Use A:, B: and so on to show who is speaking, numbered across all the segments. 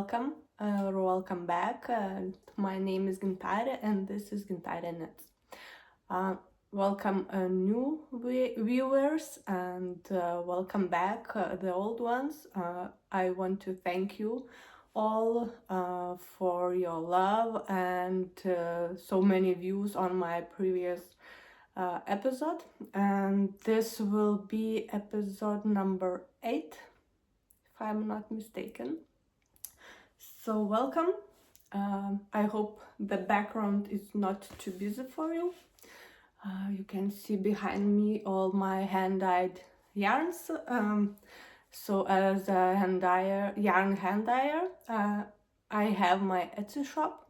A: welcome or welcome back. My name is Gintare and this is GintareKnits. Welcome new viewers and welcome back the old ones. I want to thank you all for your love and so many views on my previous episode, and this will be episode number 8 if I'm not mistaken. So welcome. I hope the background is not too busy for you. You can see behind me all my hand-dyed yarns. So as a yarn hand dyer, I have my Etsy shop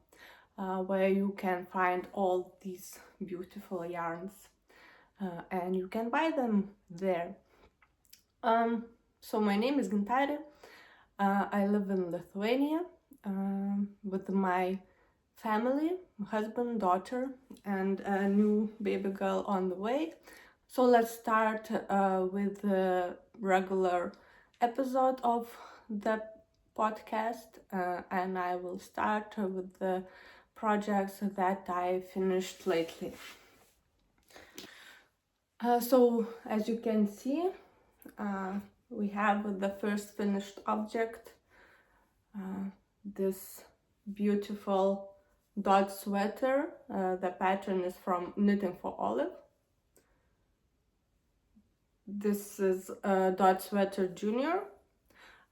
A: where you can find all these beautiful yarns and you can buy them there. So my name is Gintare. I live in Lithuania with my family, husband, daughter, and a new baby girl on the way. So let's start with the regular episode of the podcast, and I will start with the projects that I finished lately. So as you can see, we have the first finished object, this beautiful dot sweater. The pattern is from Knitting for Olive. This is a dot sweater junior.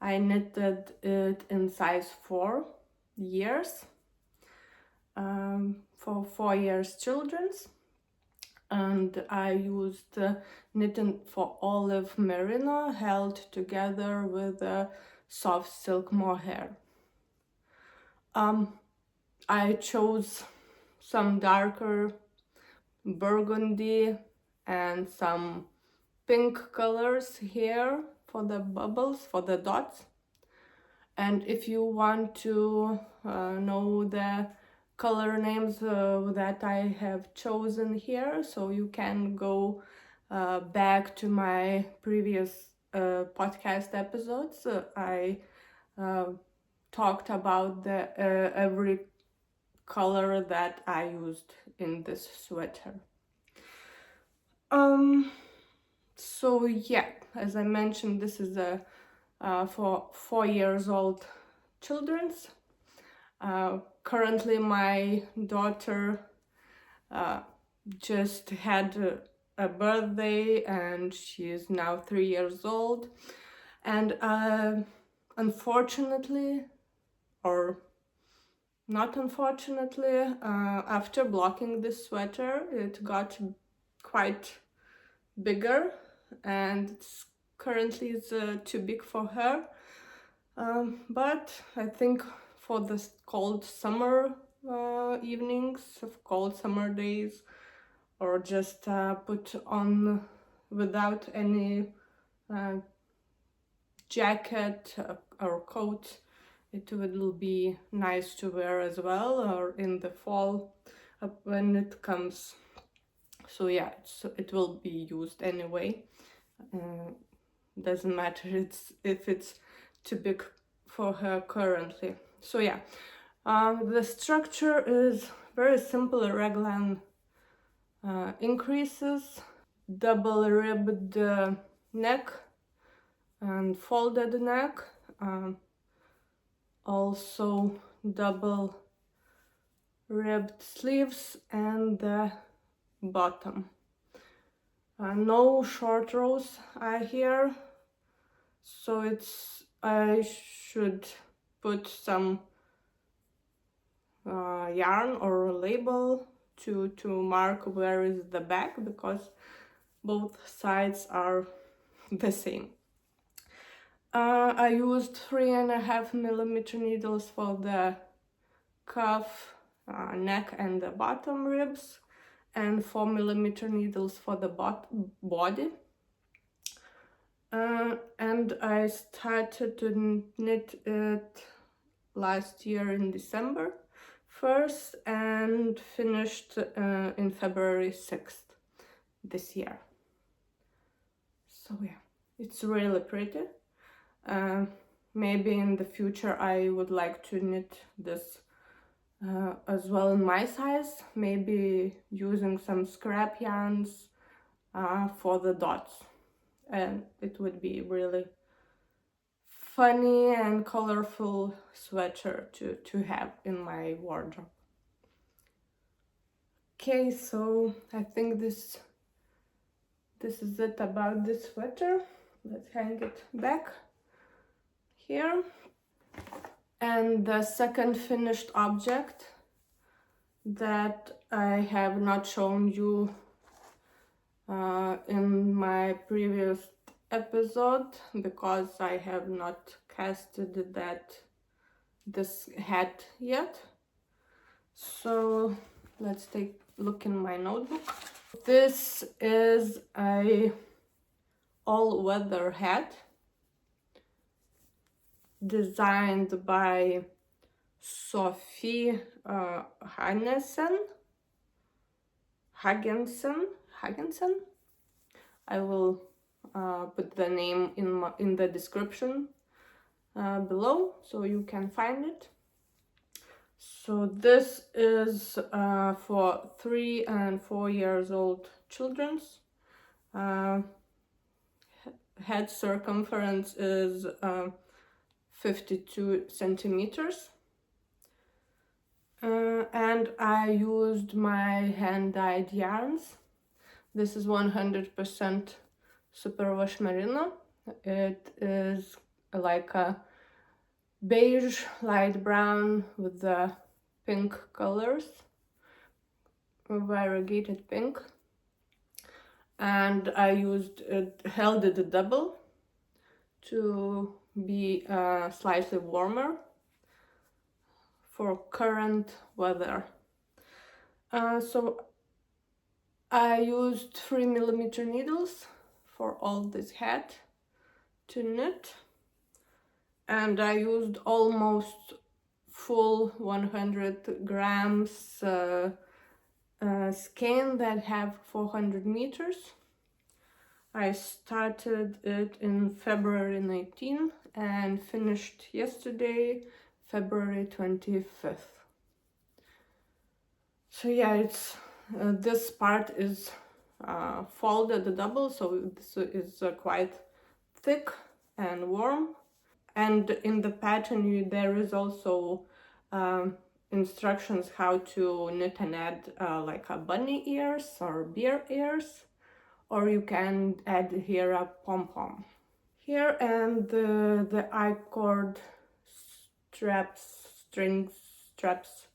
A: I knitted it in size 4 years for 4 years children's, and I used Knitting for Olive Merino held together with a soft silk mohair. I chose some darker burgundy and some pink colors here for the bubbles, for the dots. And if you want to know the color names that I have chosen here, so you can go back to my previous podcast episodes. I talked about the every color that I used in this sweater. So yeah, as I mentioned, this is a for 4 years old children's. Currently my daughter just had a birthday and she is now 3 years old, and unfortunately, or not unfortunately, after blocking this sweater it got quite bigger and it's currently too big for her, but I think for the cold summer evenings, of cold summer days, or just put on without any jacket or coat, it will be nice to wear as well, or in the fall when it comes. So yeah, it will be used anyway. Doesn't matter if it's too big for her currently. So yeah, the structure is very simple, raglan increases, double ribbed neck and folded neck, also double ribbed sleeves and the bottom. No short rows are here, so I should put some yarn or label to mark where is the back, because both sides are the same. I used 3.5mm needles for the cuff, neck and the bottom ribs, and 4mm needles for the body. And I started to knit it last year in December 1st and finished in February 6th this year. So yeah, it's really pretty. maybe in the future I would like to knit this as well in my size, maybe using some scrap yarns for the dots, and it would be really funny and colorful sweater to have in my wardrobe. Okay, so I think this is it about this sweater. Let's hang it back here. And the second finished object that I have not shown you in my previous episode, because I have not casted this hat yet. So let's take a look in my notebook. This is a all-weather hat designed by Sofie Hagensen. I will put the name in the description below, so you can find it. So this is for 3 and 4 years old children's. Head circumference is 52 centimeters. And I used my hand-dyed yarns. This is 100% superwash merino. It is like a beige, light brown with the pink colors, variegated pink. And I held it double to be slightly warmer for current weather. So I used 3mm needles for all this hat to knit, and I used almost full 100 grams skein that have 400 meters. I started it in February 19 and finished yesterday, February 25th. So yeah, it's this part is folded double, so this is quite thick and warm. And in the pattern there is also instructions how to knit and add like a bunny ears or bear ears, or you can add here a pom-pom here. And the I-cord string straps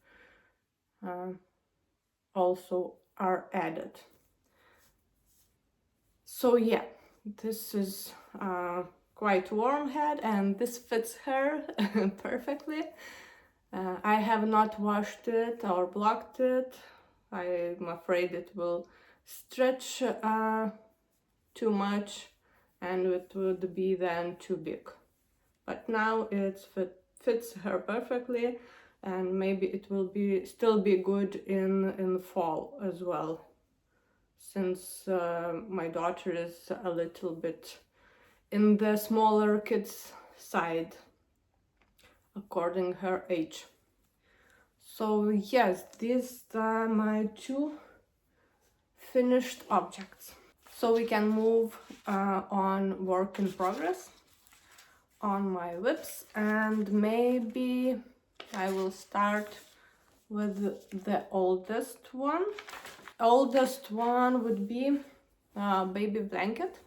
A: also are added. So yeah, this is quite warm hat, and this fits her perfectly. I have not washed it or blocked it. I'm afraid it will stretch too much and it would be then too big. But now it fits her perfectly, and maybe it will still be good in fall as well, since my daughter is a little bit in the smaller kids side according her age. So yes, these are my 2 finished objects. So we can move on work in progress on my whips, and maybe I will start with the oldest one. Oldest one would be baby blanket.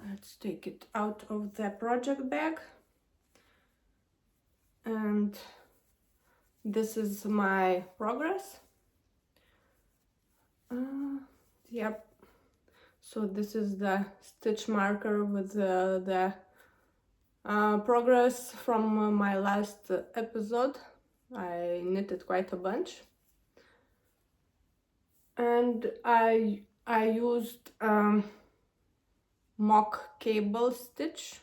A: Let's take it out of the project bag. And this is my progress. Yep. So this is the stitch marker with the progress from my last episode. I knitted quite a bunch. And I used mock cable stitch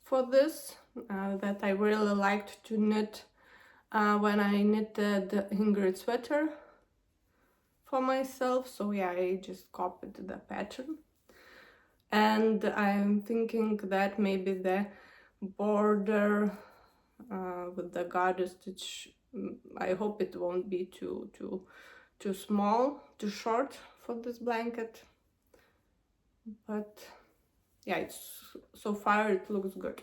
A: for this that I really liked to knit when I knitted the Ingrid sweater for myself. So yeah, I just copied the pattern. and I'm thinking that maybe the border with the garter stitch, I hope it won't be too small, too short for this blanket, but yeah, so far it looks good.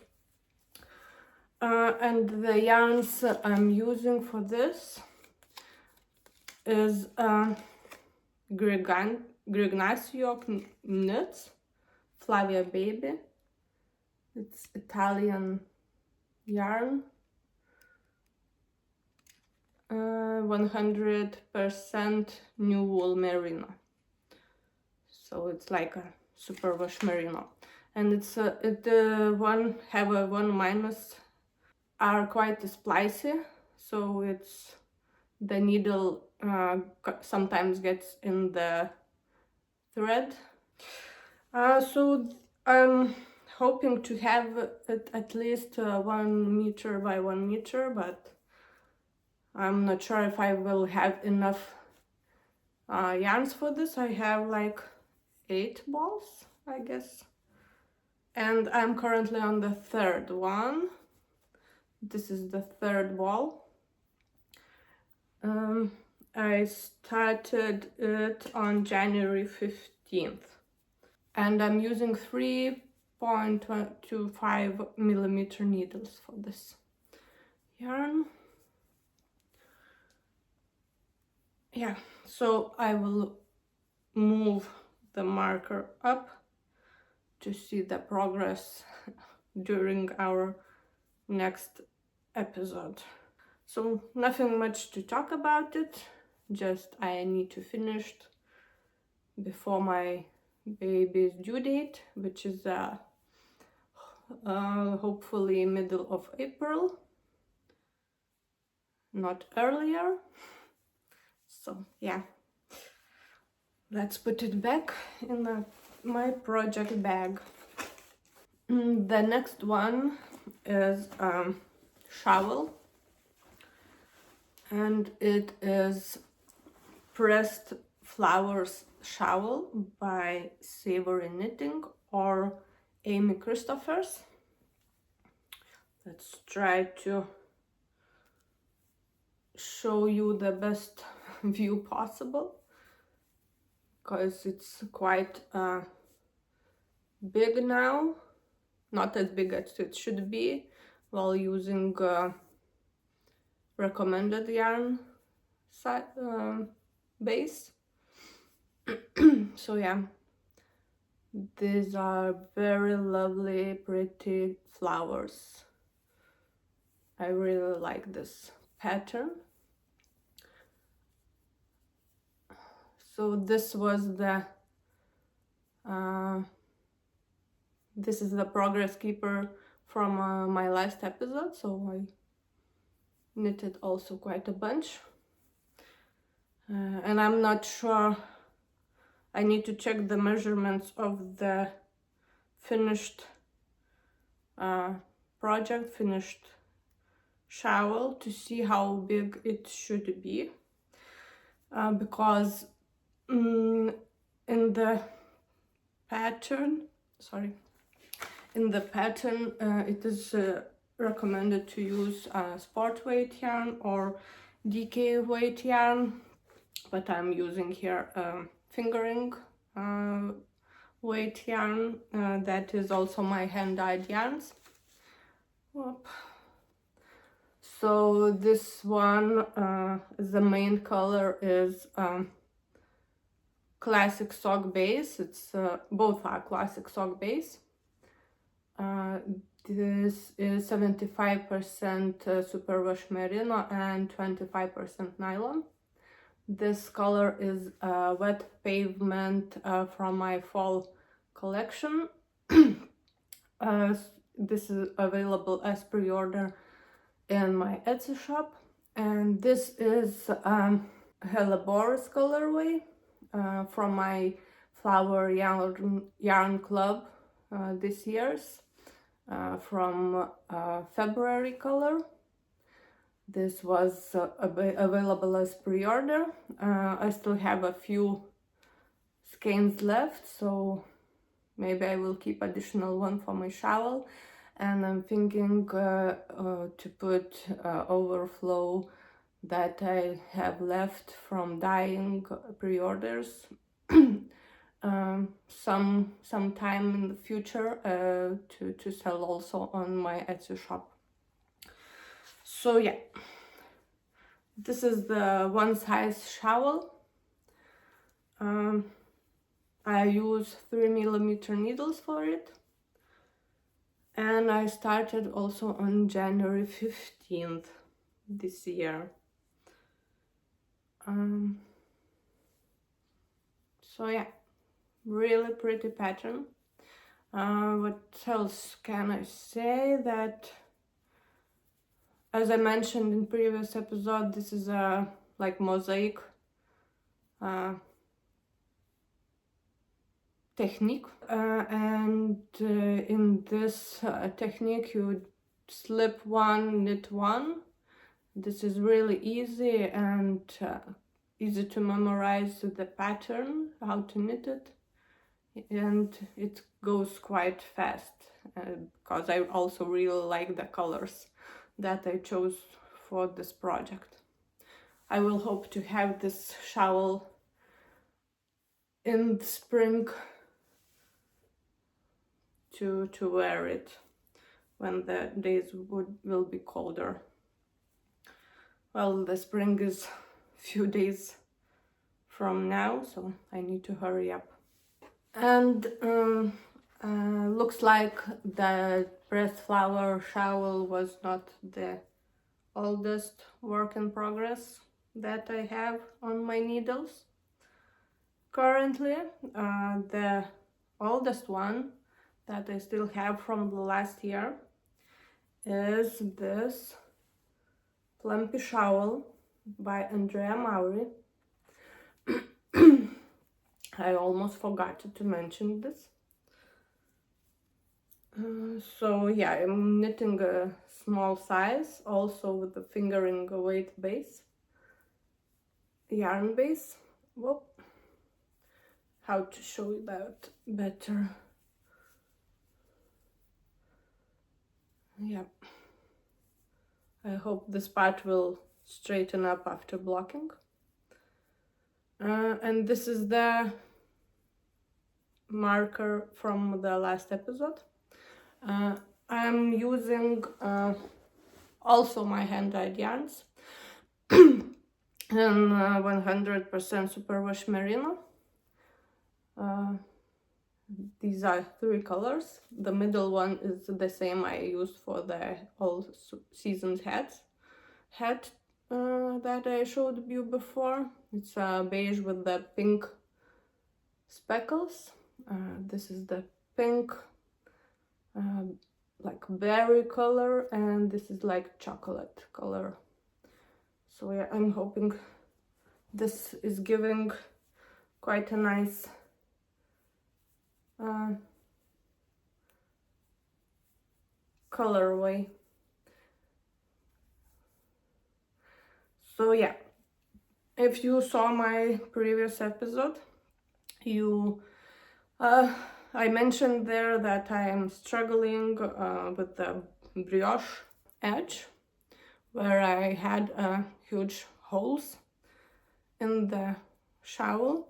A: And the yarns I'm using for this is Grignasco Knits Flavia Baby. It's Italian yarn, 100% new wool merino, so it's like a superwash merino, and it's one have a one minus are quite spicy, so it's the needle sometimes gets in the thread. So I'm hoping to have it at least 1 meter by 1 meter, but I'm not sure if I will have enough yarns for this. I have like 8 balls, I guess, and I'm currently on the 3rd one. This is the 3rd ball. I started it on January 15th, and I'm using 3.25 millimeter needles for this yarn. Yeah, so I will move the marker up to see the progress during our next episode. So nothing much to talk about it, just I need to finish it before my baby's due date, which is hopefully middle of April, not earlier. So yeah, let's put it back in my project bag. The next one is Shawl, and it is Pressed Flowers Shawl by Savory Knitting or Amy Christophers. Let's try to show you the best view possible, because it's quite big now, not as big as it should be, while using recommended yarn base. So yeah, these are very lovely, pretty flowers. I really like this pattern. So this was the this is the progress keeper from my last episode, so I knitted also quite a bunch, and I'm not sure, I need to check the measurements of the finished finished shawl to see how big it should be, because in the pattern, it is recommended to use sport weight yarn or DK weight yarn, but I'm using here fingering weight yarn that is also my hand-dyed yarns. Whoop. So this one, the main color is classic sock base. It's both are classic sock base. This is 75% superwash merino and 25% nylon. This color is wet pavement from my fall collection. This is available as pre-order in my Etsy shop, and this is Helleborus colorway from my Flower Yarn Club this year's from February color. This was available as pre-order. I still have a few skeins left, so maybe I will keep additional one for my shawl, and I'm thinking to put overflow that I have left from dyeing pre-orders some time in the future to sell also on my Etsy shop. So yeah, this is the one size shawl. I use 3mm needles for it, and I started also on January 15th this year. So yeah, really pretty pattern. What else can I say? That, as I mentioned in previous episode, this is a like mosaic technique, and in this technique you slip one, knit one. This is really easy and easy to memorize the pattern, how to knit it, and it goes quite fast because I also really like the colors that I chose for this project. I will hope to have this shawl in the spring to wear it when the days will be colder. Well, the spring is a few days from now, so I need to hurry up. And looks like the pressed flower shawl was not the oldest work in progress that I have on my needles. Currently, the oldest one that I still have from the last year is this Plumpy shawl by Andrea Mawry. I almost forgot to mention this. So yeah, I'm knitting a small size, also with the fingering weight base, yarn base. Whoop. How to show you that better? Yeah. I hope this part will straighten up after blocking. And this is the marker from the last episode. I'm using also my hand-dyed yarns and 100% superwash merino. These are 3 colors. The middle one is the same I used for the all seasons hat that I showed you before. It's beige with the pink speckles. This is the pink like berry color, and this is like chocolate color. So yeah, I'm hoping this is giving quite a nice colorway. So yeah, if you saw my previous episode, I mentioned there that I am struggling with the brioche edge, where I had huge holes in the shawl.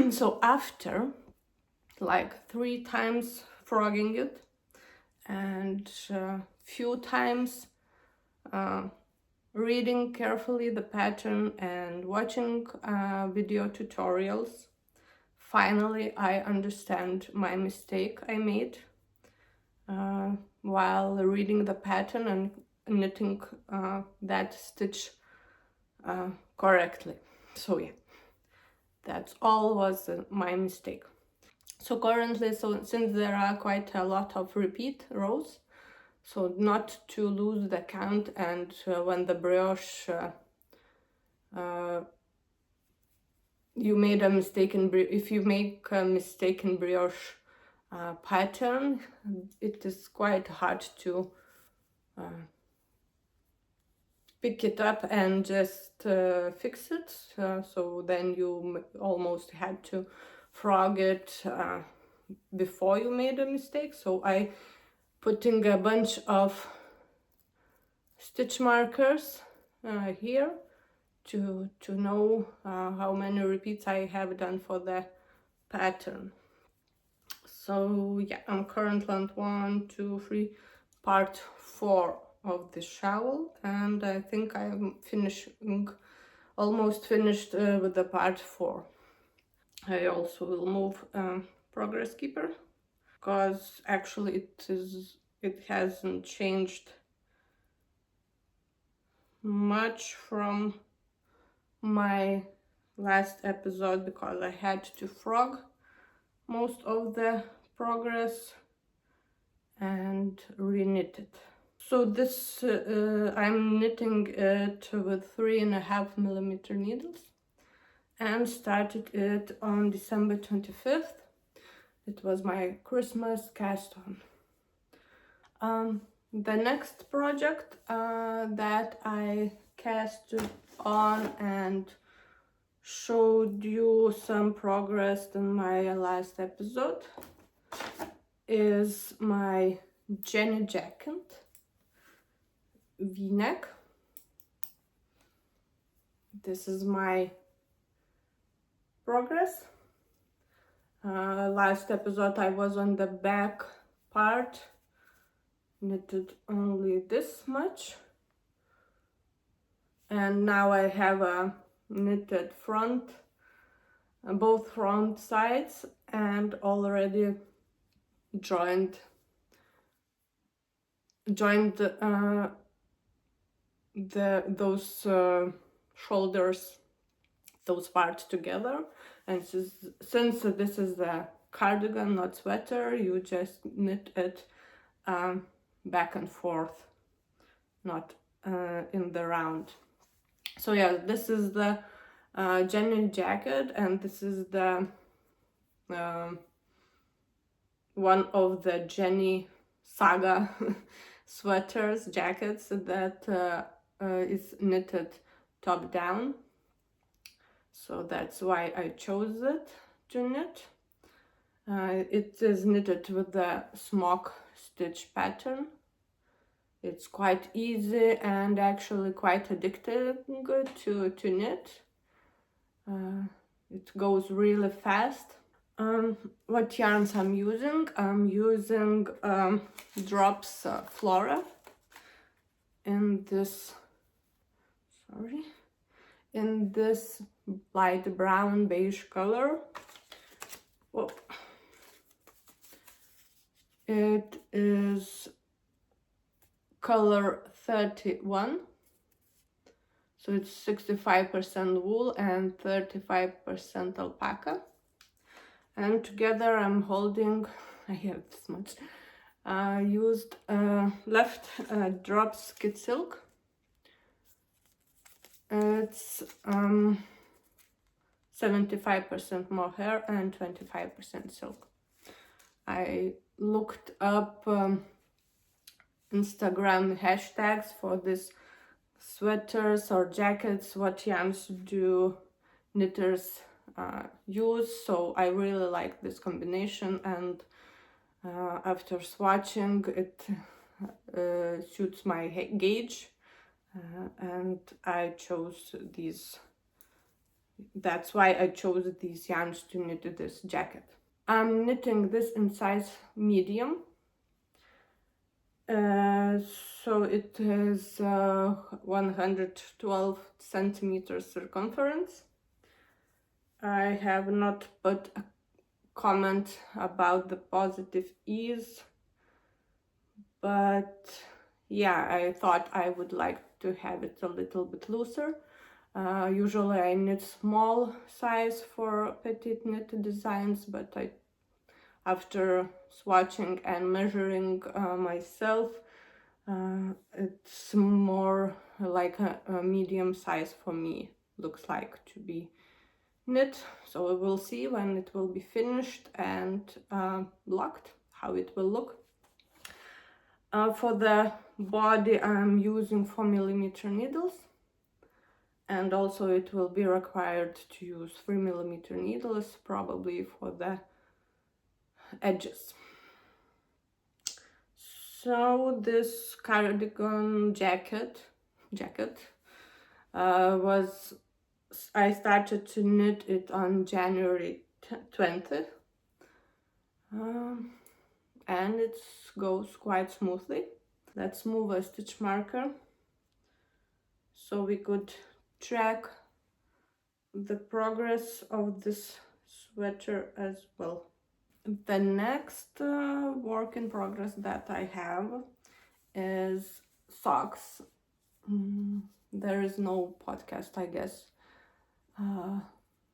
A: So after like 3 times frogging it and few times reading carefully the pattern and watching video tutorials, finally I understand my mistake I made while reading the pattern and knitting that stitch correctly. So yeah, that's all was my mistake. So currently, since there are quite a lot of repeat rows, so not to lose the count, and when the brioche you made a mistake in if you make a mistake in brioche pattern, it is quite hard to pick it up and just fix it. So then you almost had to frog it before you made a mistake. So I putting a bunch of stitch markers here to know how many repeats I have done for the pattern. So yeah, I'm currently on 1, 2, 3, part 4 of the shawl, and I think I'm finishing, almost finished with the part 4. I also will move progress keeper, because actually it hasn't changed much from my last episode, because I had to frog most of the progress and re-knit it. So this I'm knitting it with 3.5mm needles, and started it on December 25th. It was my Christmas cast on. The next project that I cast on and showed you some progress in my last episode is my Jenny jacket v-neck. This is my progress. Last episode I was on the back part, knitted only this much, and now I have a knitted front, both front sides, and already joined those shoulders, those parts together. And since this is a cardigan, not sweater, you just knit it back and forth, not in the round. So yeah, this is the Jenny jacket, and this is the one of the Jenny saga sweaters, jackets that is knitted top down. So that's why I chose it to knit. It is knitted with the smock stitch pattern. It's quite easy and actually quite addicting to knit. It goes really fast. What yarns I'm using? I'm using Drops Flora in this, in this light brown beige color. Whoa. It is color 31, so it's 65% wool and 35% alpaca, and together I'm holding, I have this much, used left Drops Kit Silk. It's 75% mohair and 25% silk. I looked up Instagram hashtags for these sweaters or jackets, what yarns do knitters use, so I really like this combination, and after swatching it suits my gauge, and I chose these. That's why I chose these yarns to knit this jacket. I'm knitting this in size medium. So it is 112 centimeters circumference. I have not put a comment about the positive ease, but yeah, I thought I would like to have it a little bit looser. Usually I knit small size for PetiteKnit designs, but after swatching and measuring myself, it's more like a medium size for me, looks like to be knit. So we will see when it will be finished and locked how it will look. For the body I'm using 4mm needles, and also it will be required to use 3mm needles probably for the edges. So this cardigan jacket I started to knit it on January 20th, and it goes quite smoothly. Let's move a stitch marker so we could track the progress of this sweater as well. The next work in progress that I have is socks. There is no podcast, I guess,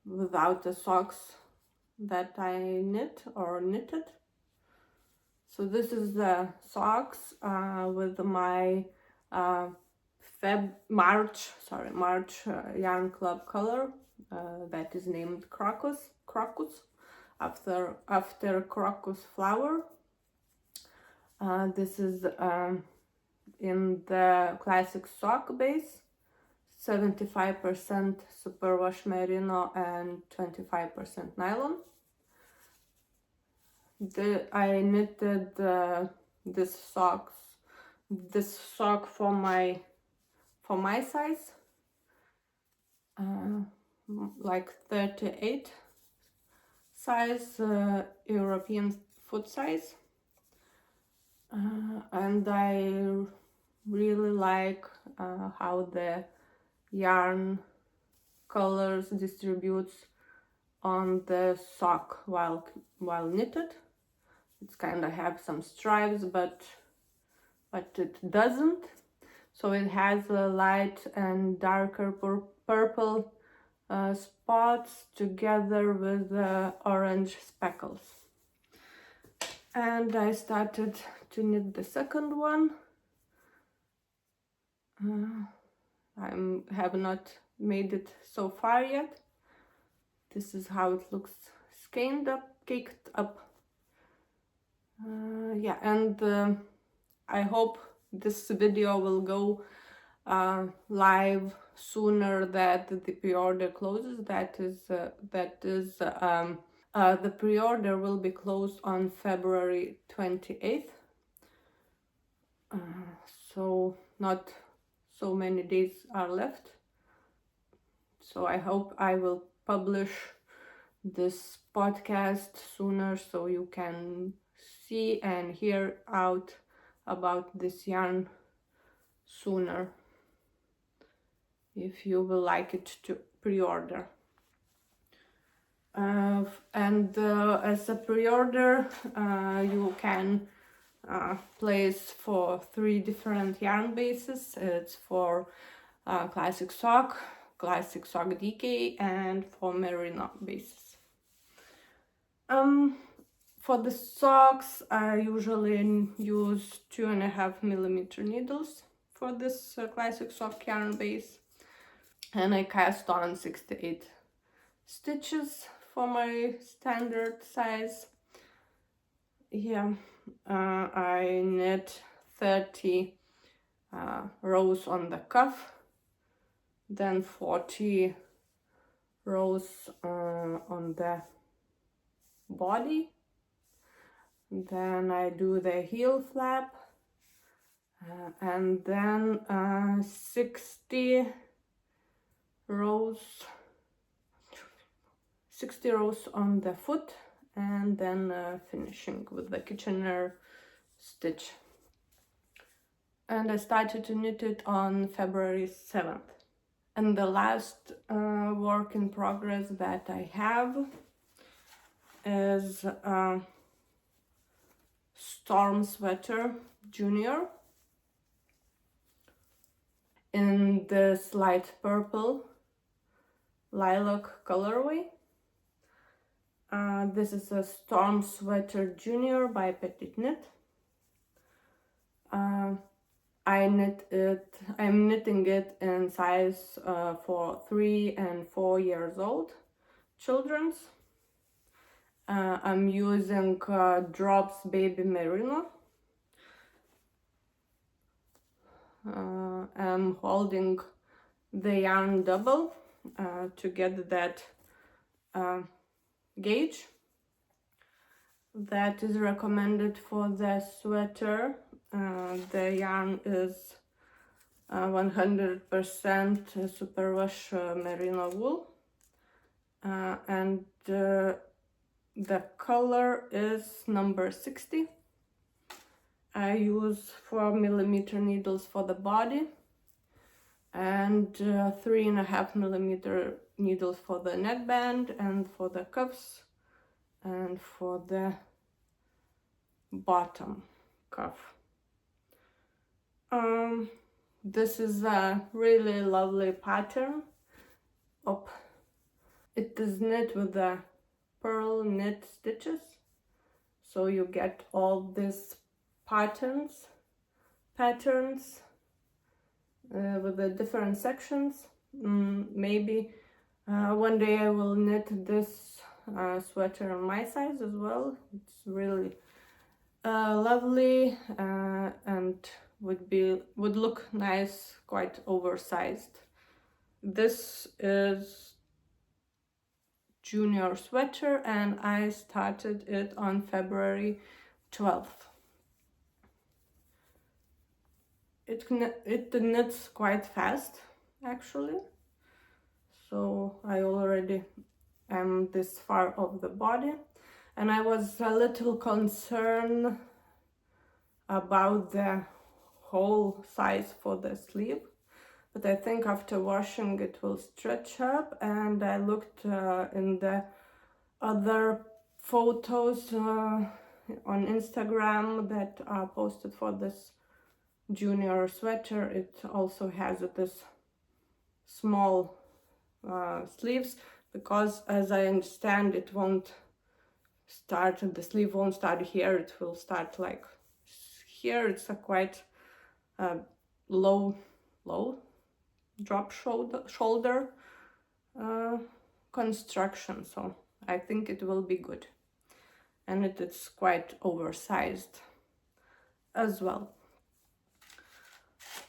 A: without the socks that I knit or knitted. So this is the socks with my March Yarn Club color that is named Crocus after Crocus flower. This is in the classic sock base, 75% superwash merino and 25% nylon. I knitted this sock for my size, like 38 size, European foot size, and I really like how the yarn colors distributes on the sock while knitted. It's kind of have some stripes, but it doesn't. So it has a light and darker purple spots together with orange speckles. And I started to knit the second one. I have not made it so far yet. This is how it looks caked up. Yeah, and I hope this video will go live sooner that the pre-order closes. The pre-order will be closed on February 28th. So not so many days are left. So I hope I will publish this podcast sooner so you can see and hear out about this yarn sooner if you will like it to pre-order. And as a pre-order you can place for 3 different yarn bases. It's for classic sock DK, and for merino bases. For the socks, I usually use 2.5mm needles for this classic sock yarn base, and I cast on 68 stitches for my standard size. Yeah, I knit 30 rows on the cuff, then 40 rows on the body. Then I do the heel flap, and then 60 rows on the foot, and then finishing with the Kitchener stitch. And I started to knit it on February 7th. And the last work in progress that I have is Storm Sweater Junior in this light purple lilac colorway. This is a Storm Sweater Junior by PetiteKnit. I'm knitting it in size for 3 and 4 years old children's. I'm using Drops Baby Merino. I'm holding the yarn double to get that gauge. that is recommended for the sweater. The yarn is 100% superwash merino wool, and the color is number 60. I use 4mm needles for the body and 3.5mm needles for the neckband and for the cuffs and for the bottom cuff. This is a really lovely pattern. It is knit with the pearl knit stitches, so you get all these patterns with the different sections. Maybe one day I will knit this sweater on my size as well. It's really lovely and would look nice, quite oversized. This is junior sweater and I started it on February 12th. It knits quite fast actually, so I already am this far of the body, and I was a little concerned about the whole size for the sleeve, but I think after washing it will stretch up, and I looked in the other photos on Instagram that are posted for this junior sweater. It also has this small sleeves, because as I understand it won't start, the sleeve won't start here, it will start like here. It's a quite low drop shoulder construction, so I think it will be good, and it's quite oversized as well.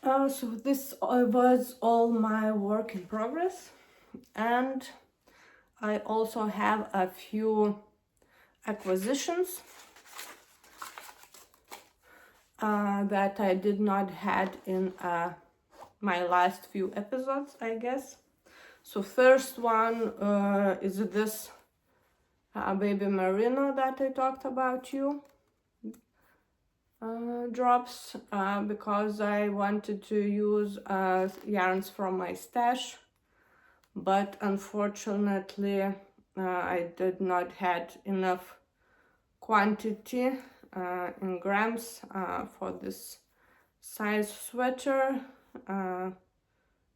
A: So this was all my work in progress, and I also have a few acquisitions that I did not had in my last few episodes, I guess. So first one is this baby merino that I talked about you. Drops because I wanted to use yarns from my stash, but unfortunately I did not had enough quantity in grams for this size sweater,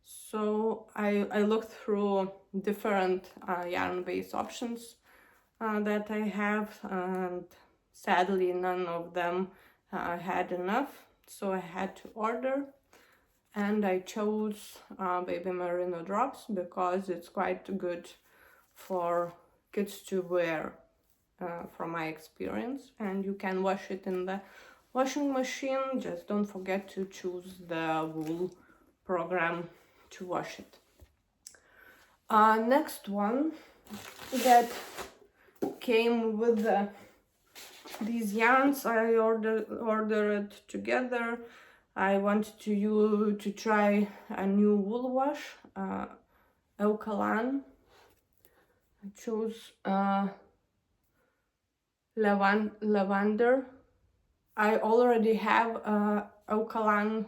A: so I looked through different yarn-based options that I have, and sadly none of them had enough, so I had to order, and I chose baby merino drops because it's quite good for kids to wear from my experience, and you can wash it in the washing machine. Just don't forget to choose the wool program to wash it. Next one that came with these yarns, I ordered together. I wanted to try a new wool wash, alkaline. I chose lavender. I already have alkaline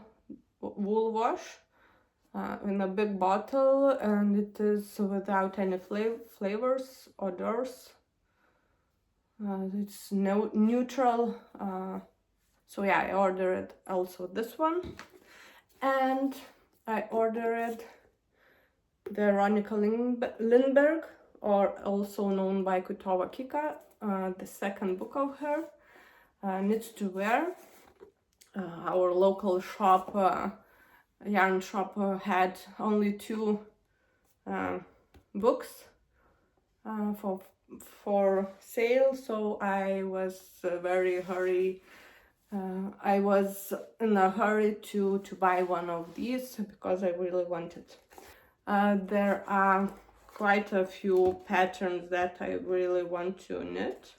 A: wool wash in a big bottle, and it is without any flavors, odors. It's neutral, so yeah, I ordered also this one, and I ordered the Veronica Lindberg, or also known by Kutova Kika, the second book of her, Knits to Wear. Our local shop, yarn shop, had only 2 books for sale, so I was I was in a hurry to buy one of these because I really wanted. There are quite a few patterns that I really want to knit,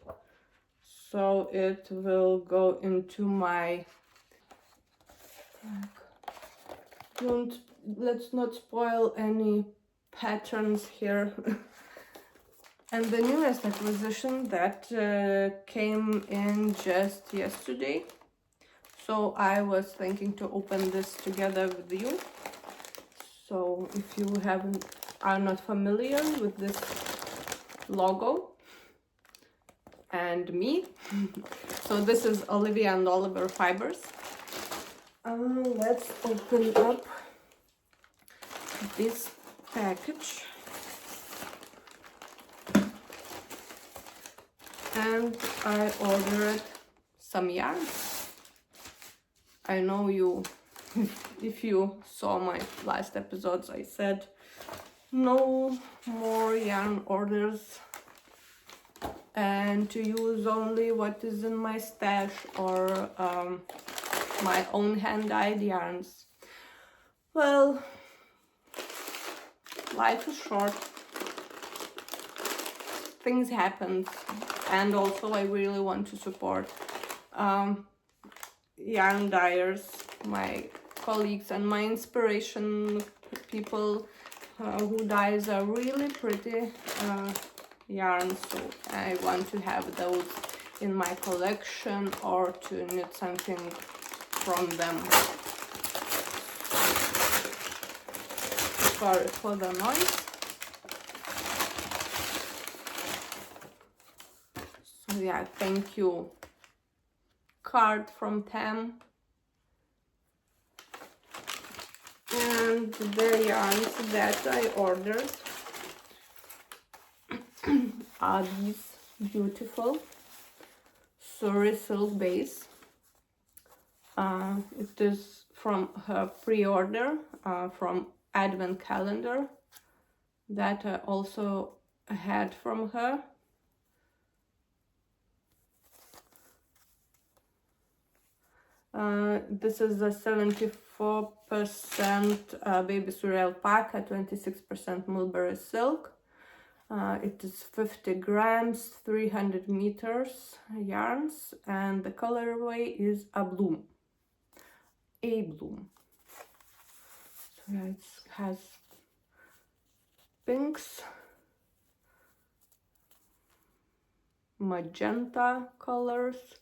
A: so it will go into my let's not spoil any patterns here. And the newest acquisition that came in just yesterday, so I was thinking to open this together with you. So if you are not familiar with this logo and me, so this is Olivia and Oliver fibers. Let's open up this package, and I ordered some yarns. I know you, if you saw my last episodes, I said no more yarn orders and to use only what is in my stash or my own hand-dyed yarns. Well, life is short, things happen, and also I really want to support yarn dyers, my colleagues and my inspiration people who dyes are really pretty yarns, so I want to have those in my collection or to knit something from them. Sorry for the noise. So yeah, thank you card from Tam. And the yarns that I ordered are these beautiful Savory silk base. It is from her pre-order from Advent calendar that I also had from her. This is a 74% baby Suri alpaca, 26% mulberry silk. It is 50 grams, 300 meters yarns, and the colorway is a bloom. A bloom. So yeah, it has pinks, magenta colors,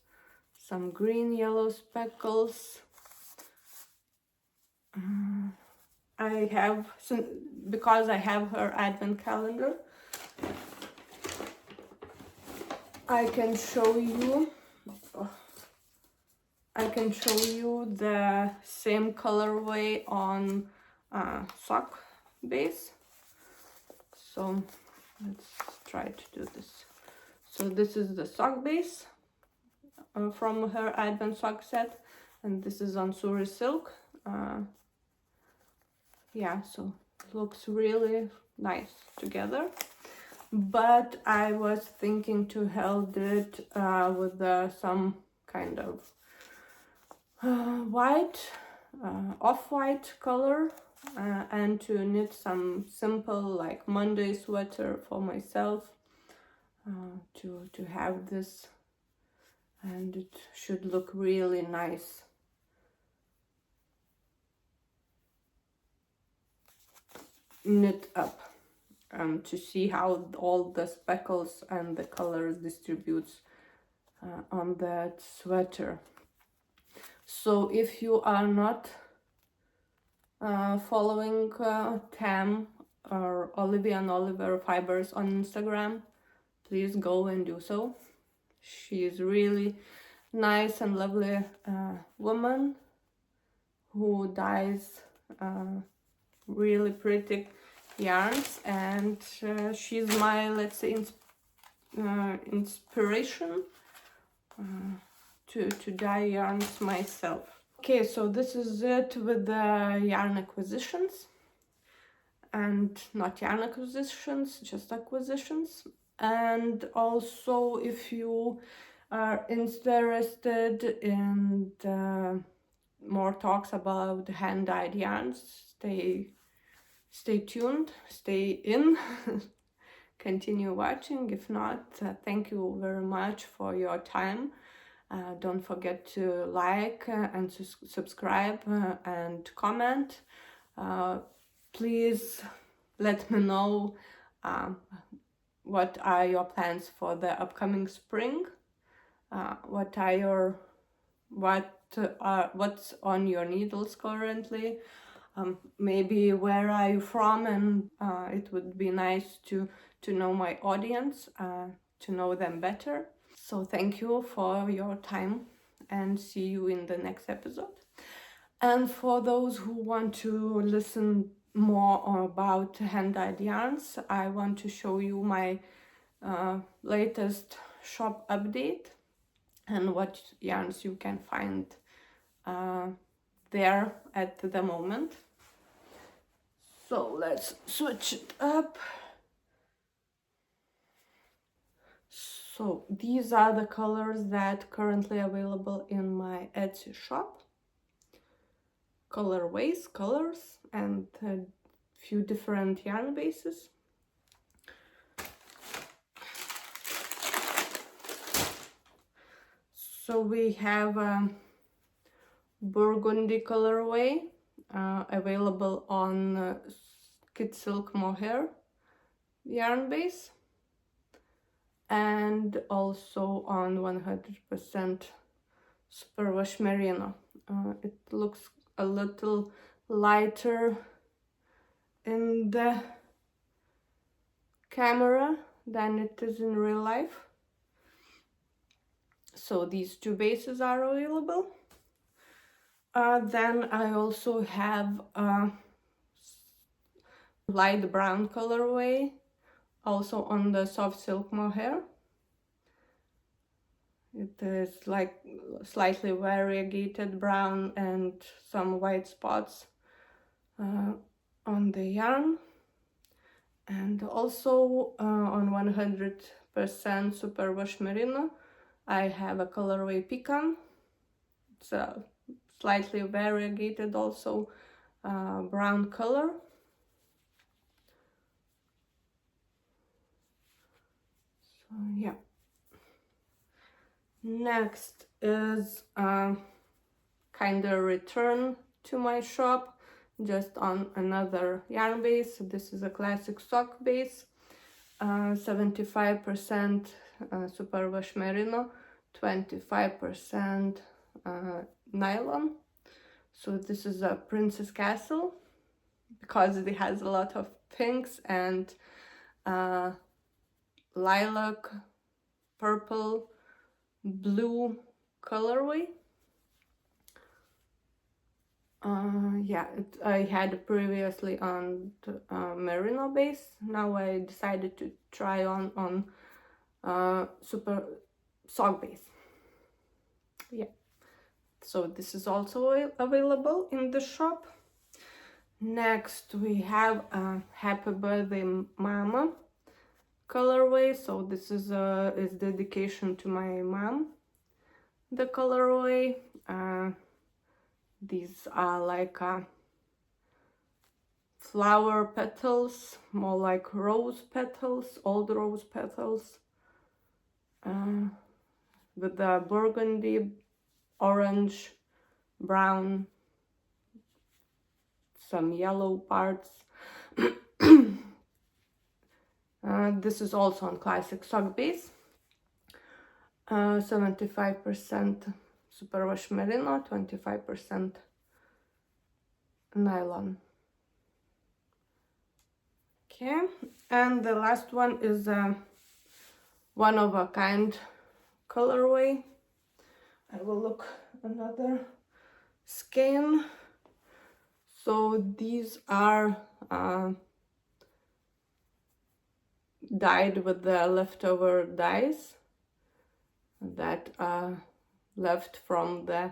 A: some green, yellow speckles. I have, because I have her advent calendar, I can show you the same colorway on sock base. So let's try to do this. So this is the sock base from her advent sock set, and this is on Suri silk. Yeah, so it looks really nice together. But I was thinking to hold it with some kind of white, off-white color, and to knit some simple like Monday sweater for myself, to have this, and it should look really nice. Knit up. To see how all the speckles and the colors distributes on that sweater. So if you are not following Tam or Olivia and Oliver Fibers on Instagram, please go and do so. She is really nice and lovely woman who dyes really pretty yarns, and she's my, let's say, inspiration to dye yarns myself. Okay, so this is it with the yarn acquisitions, and not yarn acquisitions, just acquisitions. And also, if you are interested in more talks about hand-dyed yarns, stay tuned, stay in, continue watching. If not, thank you very much for your time. Don't forget to like and subscribe and comment. Please let me know what are your plans for the upcoming spring. What's on your needles currently? Maybe where are you from, and it would be nice to know my audience, to know them better. So thank you for your time and see you in the next episode. And for those who want to listen more about hand-dyed yarns, I want to show you my latest shop update and what yarns you can find there at the moment. So let's switch it up. So these are the colors that currently available in my Etsy shop. Colorways, colors, and a few different yarn bases. So we have a burgundy colorway available on Silk Mohair yarn base, and also on 100% superwash Merino. It looks a little lighter in the camera than it is in real life. So these two bases are available. Then I also have a light brown colorway, also on the soft silk mohair. It is like slightly variegated brown and some white spots on the yarn. And also on 100% superwash merino, I have a colorway pecan. It's a slightly variegated also brown color. So yeah. Next is kind of return to my shop, just on another yarn base. So this is a classic sock base, 75% superwash merino, 25% nylon. So this is a Princess Castle because it has a lot of pinks and lilac, purple, blue colorway. Yeah, I had previously on merino base. Now I decided to try on super sock base. Yeah, so this is also available in the shop. Next we have a Happy Birthday Mama colorway. So this is dedication to my mom, the colorway. These are like flower petals, more like rose petals, old rose petals, with the burgundy, orange, brown, some yellow parts. This is also on classic sock base, 75% superwash merino, 25% nylon. Okay, and the last one is one of a kind colorway. I will look another skein. So these are dyed with the leftover dyes that left from the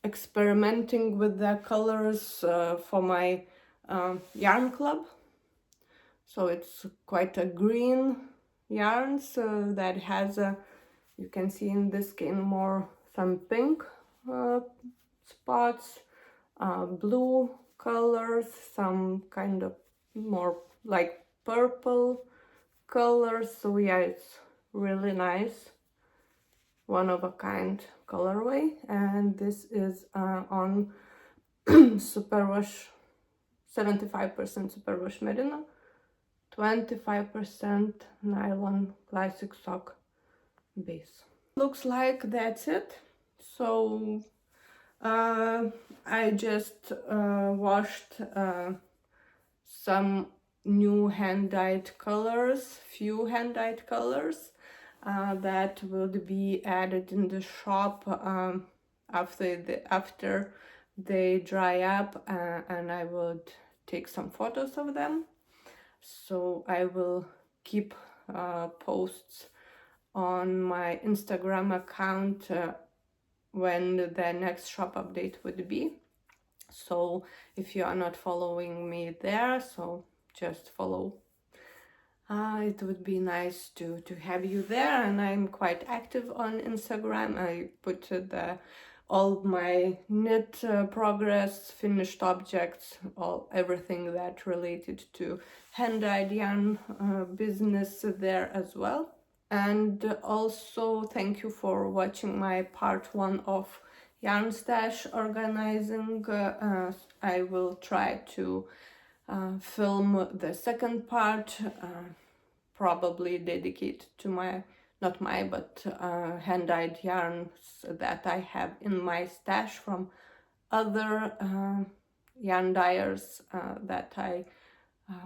A: experimenting with the colors for my yarn club. So it's quite a green yarn, so that has a, you can see in this skein more some pink spots, blue colors, some kind of more like purple colors. So yeah, it's really nice, one of a kind colorway, and this is on superwash, 75% superwash merino, 25% nylon classic sock base. Looks like that's it. So I just washed some new hand-dyed colors, few hand-dyed colors that would be added in the shop after they dry up, and I would take some photos of them. So I will keep posts on my Instagram account when the next shop update would be. So if you are not following me there, so just follow. It would be nice to have you there, and I'm quite active on Instagram. I put all my knit progress, finished objects, everything that related to hand-dyed yarn business there as well. And also thank you for watching my part 1 of yarn stash organizing. I will try to film the second part, probably dedicate to hand-dyed yarns that I have in my stash from other yarn dyers that I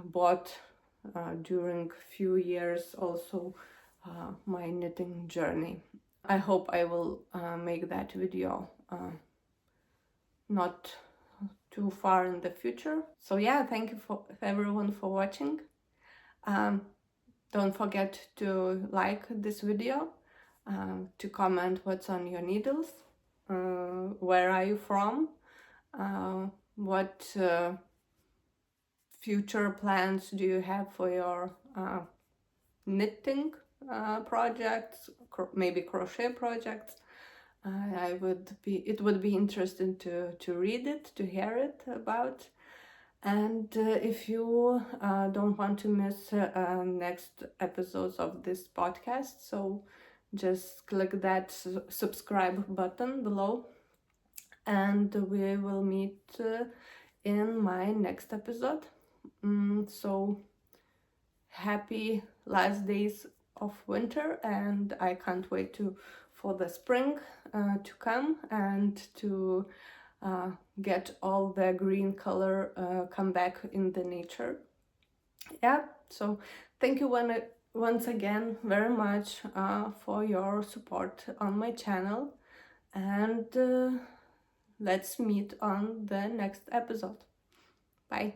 A: bought during few years, also my knitting journey. I hope I will make that video not too far in the future. So yeah, thank you for everyone for watching. Don't forget to like this video, to comment what's on your needles, where are you from, what future plans do you have for your knitting projects, maybe crochet projects. It would be interesting to read it, to hear it about. And if you don't want to miss next episodes of this podcast, so just click that subscribe button below, and we will meet in my next episode. So happy last days of winter, and I can't wait for the spring to come and to get all the green color come back in the nature. Yeah, so thank you once again very much for your support on my channel, and let's meet on the next episode. Bye.